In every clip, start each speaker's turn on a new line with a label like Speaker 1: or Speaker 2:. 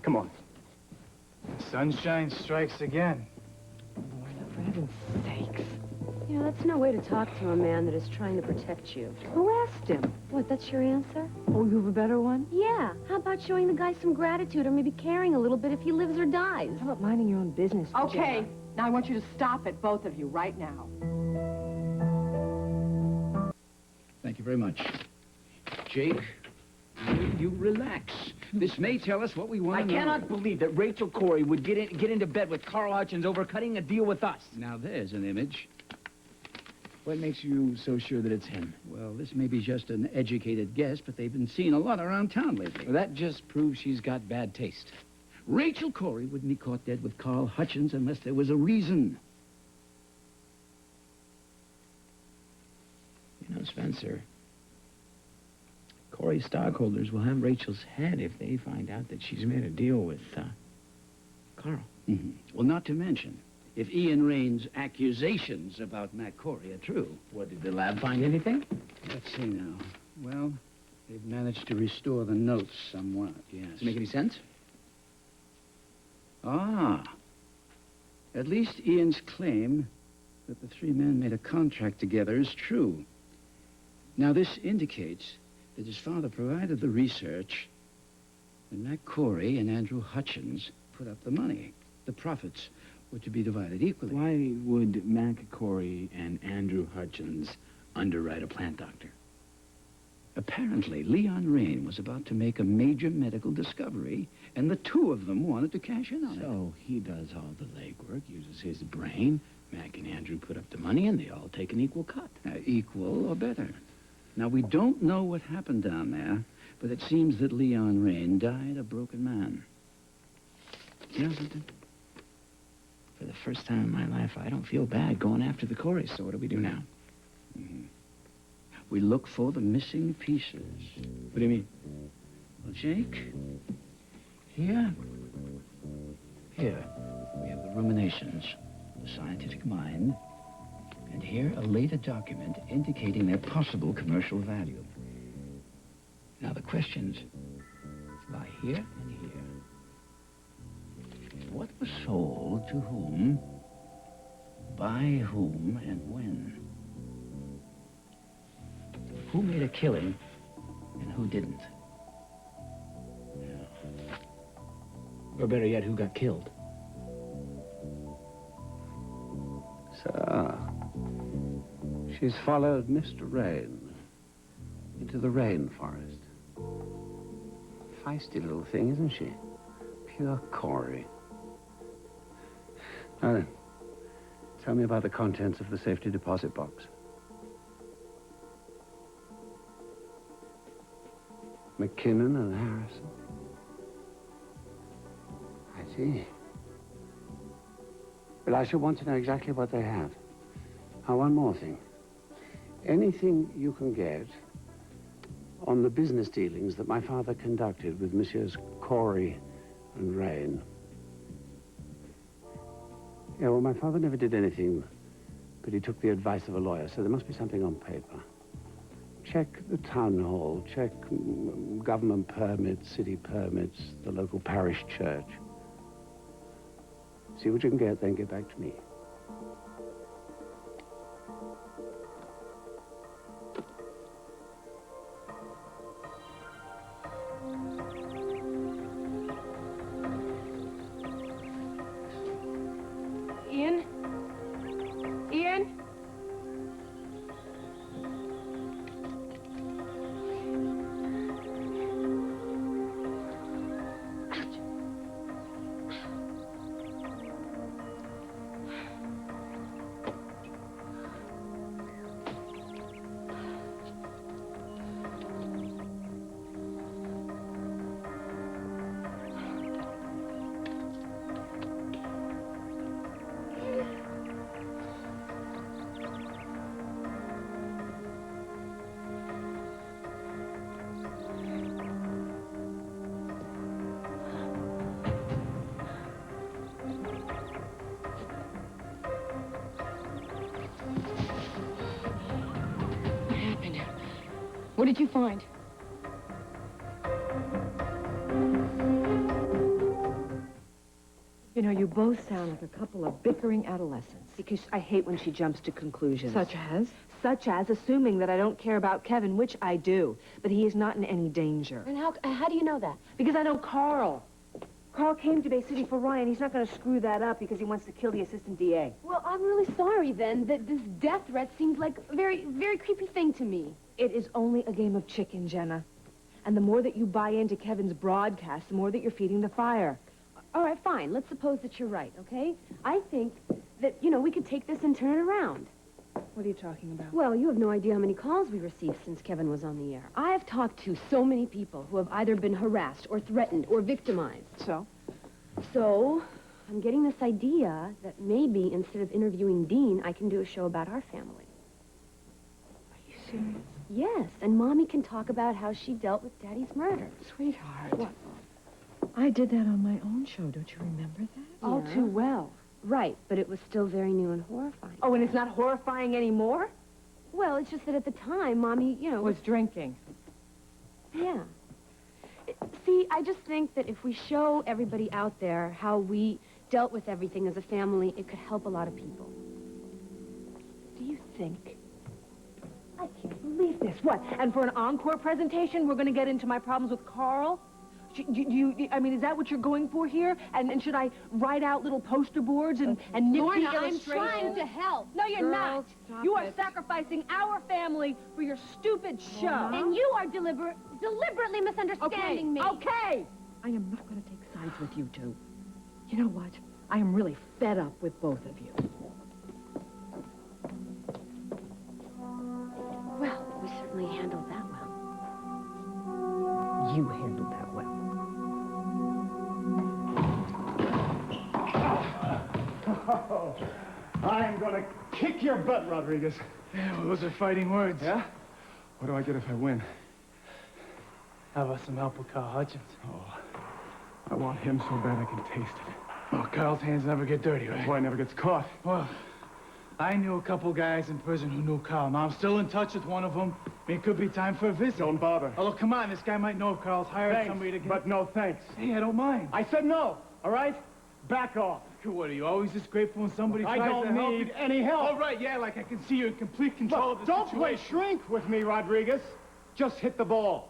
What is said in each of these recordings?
Speaker 1: Come on.
Speaker 2: Sunshine strikes again.
Speaker 3: For heaven's sakes.
Speaker 4: You know, that's no way to talk to a man that is trying to protect you. Who asked him? What, that's your answer?
Speaker 3: Oh, you have a better one?
Speaker 4: Yeah. How about showing the guy some gratitude or maybe caring a little bit if he lives or dies?
Speaker 3: How about minding your own business?
Speaker 5: Okay.
Speaker 3: Jenna?
Speaker 5: Now I want you to stop it, both of you, right now.
Speaker 6: Thank you very much. Jake, will you relax? This may tell us what we want to know.
Speaker 1: I cannot believe that Rachel Cory would get into bed with Carl Hutchins over cutting a deal with us.
Speaker 6: Now, there's an image.
Speaker 7: What makes you so sure that it's him?
Speaker 6: Well, this may be just an educated guess, but they've been seen a lot around town lately.
Speaker 7: Well, that just proves she's got bad taste.
Speaker 6: Rachel Cory wouldn't be caught dead with Carl Hutchins unless there was a reason.
Speaker 7: You know, Spencer, Cory's stockholders will have Rachel's head if they find out that she's made a deal with, Carl.
Speaker 6: Mm-hmm. Well, not to mention, if Ian Rain's accusations about Mac Cory are true.
Speaker 7: What, did the lab find anything?
Speaker 6: Let's see now. Well, they've managed to restore the notes somewhat, yes.
Speaker 7: Does it make any sense?
Speaker 6: Ah. At least Ian's claim that the three men made a contract together is true. Now, this indicates that his father provided the research, and Mac Cory and Andrew Hutchins put up the money. The profits were to be divided equally.
Speaker 7: Why would Mac Cory and Andrew Hutchins underwrite a plant doctor?
Speaker 6: Apparently, Leon Rain was about to make a major medical discovery, and the two of them wanted to cash in on it.
Speaker 7: So he does all the legwork, uses his brain. Mac and Andrew put up the money, and they all take an equal cut.
Speaker 6: Equal or better. Now, we don't know what happened down there, but it seems that Leon Rain died a broken man.
Speaker 7: You know something? For the first time in my life, I don't feel bad going after the Corys, so what do we do now?
Speaker 6: Mm-hmm. We look for the missing pieces.
Speaker 7: What do you mean?
Speaker 6: Well, Jake, here we have the ruminations, the scientific mind, and here a later document indicating their possible commercial value. Now, the questions lie here and here. What was sold to whom, by whom, and when? Who made a killing and who didn't?
Speaker 7: Or better yet, who got killed?
Speaker 8: Sir, she's followed Mr. Rain into the rainforest. Feisty little thing, isn't she? Pure Cory. Now then, tell me about the contents of the safety deposit box. McKinnon and Harrison. I see. But I shall want to know exactly what they have. Now, one more thing. Anything you can get on the business dealings that my father conducted with Messieurs Cory and Rain. Yeah, well, my father never did anything, but he took the advice of a lawyer, so there must be something on paper. Check the town hall, check government permits, city permits, the local parish church. See what you can get, then get back to me.
Speaker 5: Ian? Ian?
Speaker 3: What did you find? You know, you both sound like a couple of bickering adolescents.
Speaker 4: Because I hate when she jumps to conclusions.
Speaker 3: Such as?
Speaker 4: Such as assuming that I don't care about Kevin, which I do. But he is not in any danger.
Speaker 5: And how do you know that?
Speaker 4: Because I know Carl. Carl came to Bay City for Ryan. He's not going to screw that up because he wants to kill the assistant DA.
Speaker 5: Well, I'm really sorry, then, that this death threat seems like a very, very creepy thing to me.
Speaker 4: It is only a game of chicken, Jenna. And the more that you buy into Kevin's broadcast, the more that you're feeding the fire.
Speaker 5: All right, fine. Let's suppose that you're right, okay? I think that, you know, we could take this and turn it around.
Speaker 3: What are you talking about?
Speaker 5: Well, you have no idea how many calls we received since Kevin was on the air. I have talked to so many people who have either been harassed or threatened or victimized.
Speaker 3: So?
Speaker 5: So, I'm getting this idea that maybe instead of interviewing Dean, I can do a show about our family.
Speaker 3: Are you serious?
Speaker 5: Yes, and Mommy can talk about how she dealt with Daddy's murder.
Speaker 3: Sweetheart. What? I did that on my own show. Don't you remember that?
Speaker 4: All too well.
Speaker 5: Right, but it was still very new and horrifying.
Speaker 4: Oh, and it's not horrifying anymore?
Speaker 5: Well, it's just that at the time, Mommy, you know...
Speaker 3: Was drinking.
Speaker 5: Yeah. See, I just think that if we show everybody out there how we dealt with everything as a family, it could help a lot of people.
Speaker 4: Do you think? I can't believe this. What? And for an encore presentation, we're going to get into my problems with Carl? I mean, is that what you're going for here? And should I write out little poster boards and nifty
Speaker 5: Lorna, I'm
Speaker 4: illustrations?
Speaker 5: trying to help.
Speaker 4: No, you're
Speaker 3: Girls,
Speaker 4: not.
Speaker 3: stop
Speaker 4: You are
Speaker 3: it.
Speaker 4: sacrificing our family for your stupid show.
Speaker 5: And you are deliberately misunderstanding me.
Speaker 4: Okay.
Speaker 3: I am not going to take sides with you two. You know what? I am really fed up with both of you.
Speaker 5: Well, we certainly handled that well.
Speaker 3: You handled that well.
Speaker 2: Oh, I am gonna kick your butt, Rodriguez.
Speaker 9: Yeah, well, those are fighting words.
Speaker 2: Yeah? What do I get if I win?
Speaker 9: How about some help with Carl Hutchins?
Speaker 2: Oh, I want him so bad I can taste it.
Speaker 9: Well, Carl's hands never get dirty, right?
Speaker 2: Boy never gets caught.
Speaker 9: Well, I knew a couple guys in prison who knew Carl. Now, I'm still in touch with one of them. I mean, it could be time for a visit.
Speaker 2: Don't bother.
Speaker 9: Oh, look, come on. This guy might know if Carl's hired
Speaker 2: Thanks,
Speaker 9: somebody to get...
Speaker 2: but no thanks.
Speaker 9: Hey, I don't mind.
Speaker 2: I said no, all right? Back off.
Speaker 9: What, are you always just grateful when somebody
Speaker 2: I
Speaker 9: tries
Speaker 2: don't
Speaker 9: to help
Speaker 2: need
Speaker 9: you?
Speaker 2: any help.
Speaker 9: All right, yeah, like I can see you're in complete control of
Speaker 2: Look,
Speaker 9: the
Speaker 2: don't play
Speaker 9: situation.
Speaker 2: shrink with me, Rodriguez. Just hit the ball.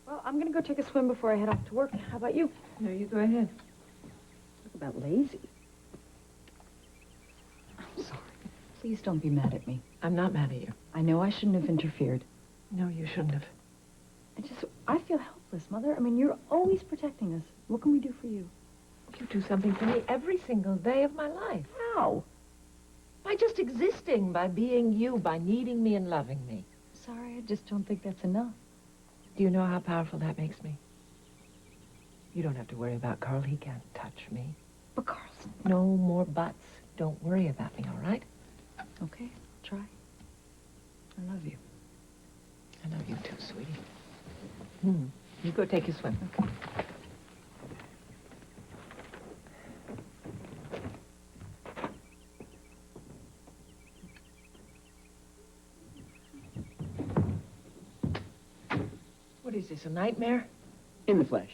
Speaker 3: Well, I'm going to go take a swim before I head off to work. How about you? No, you go ahead. Talk about lazy.
Speaker 10: I'm sorry. Please don't be mad at me.
Speaker 3: I'm not mad at you.
Speaker 10: I know I shouldn't have interfered.
Speaker 3: No, you shouldn't have.
Speaker 10: I feel helpless, Mother. I mean, you're always protecting us. What can we do for you?
Speaker 3: You do something for me every single day of my life. How? By just existing, by being you, by needing me and loving me.
Speaker 10: Sorry, I just don't think that's enough.
Speaker 3: Do you know how powerful that makes me? You don't have to worry about Carl. He can't touch me.
Speaker 10: But Carlson.
Speaker 3: No more buts. Don't worry about me, all right?
Speaker 10: Okay, I'll try.
Speaker 3: I love you. I love you too, sweetie. You go take your swim.
Speaker 10: Okay.
Speaker 3: What is this, a nightmare?
Speaker 7: In the flesh.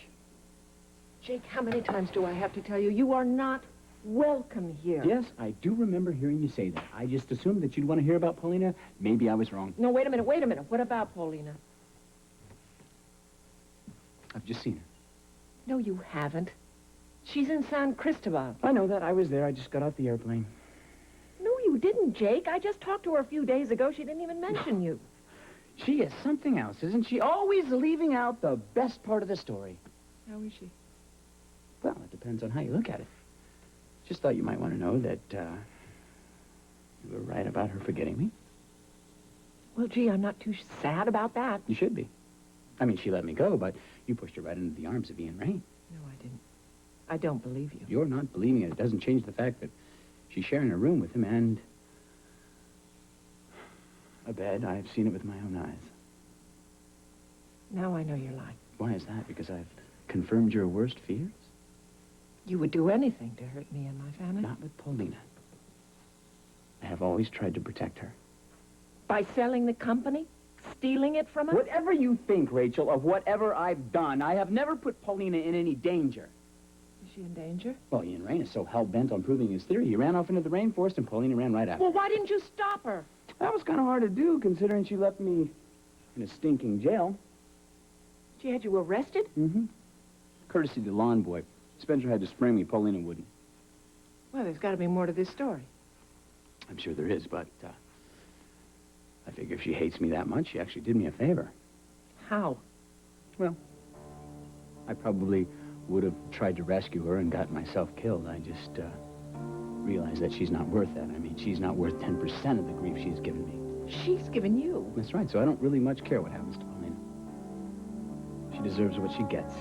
Speaker 3: Jake, how many times do I have to tell you, you are not welcome here?
Speaker 7: Yes, I do remember hearing you say that. I just assumed that you'd want to hear about Paulina. Maybe I was wrong.
Speaker 3: No, wait a minute. What about Paulina?
Speaker 7: I've just seen her.
Speaker 3: No, you haven't. She's in San Cristobal.
Speaker 7: I know that. I was there. I just got off the airplane.
Speaker 3: No, you didn't, Jake. I just talked to her a few days ago. She didn't even mention you.
Speaker 7: She is something else, isn't she? Always leaving out the best part of the story.
Speaker 3: How is she?
Speaker 7: Well, it depends on how you look at it. Just thought you might want to know that, you were right about her forgetting me.
Speaker 3: Well, gee, I'm not too sad about that.
Speaker 7: You should be. I mean, she let me go, but you pushed her right into the arms of Ian Rain.
Speaker 3: No, I didn't. I don't believe you.
Speaker 7: You're not believing it. It doesn't change the fact that she's sharing a room with him and a bed. I've seen it with my own eyes.
Speaker 3: Now I know you're lying.
Speaker 7: Why is that? Because I've confirmed your worst fears?
Speaker 3: You would do anything to hurt me and my family?
Speaker 7: Not with Paulina. I have always tried to protect her.
Speaker 3: By selling the company? stealing it from us?
Speaker 1: Whatever you think, Rachel, of whatever I've done, I have never put Paulina in any danger.
Speaker 3: Is she in danger?
Speaker 7: Well, Ian Rain is so hell-bent on proving his theory, he ran off into the rainforest and Paulina ran right after.
Speaker 3: Well, why didn't you stop her?
Speaker 7: That was kind of hard to do, considering she left me in a stinking jail.
Speaker 3: She had you arrested?
Speaker 7: Mm-hmm. Courtesy of the lawn boy. Spencer had to spring me, Paulina wouldn't.
Speaker 3: Well, there's got to be more to this story.
Speaker 7: I'm sure there is, but I figure if she hates me that much, she actually did me a favor.
Speaker 3: How?
Speaker 7: Well, I probably would have tried to rescue her and got myself killed. I just realized that she's not worth that. I mean, she's not worth 10% of the grief she's given me.
Speaker 3: She's given you.
Speaker 7: That's right, so I don't really much care what happens to Paulina. She deserves what she gets.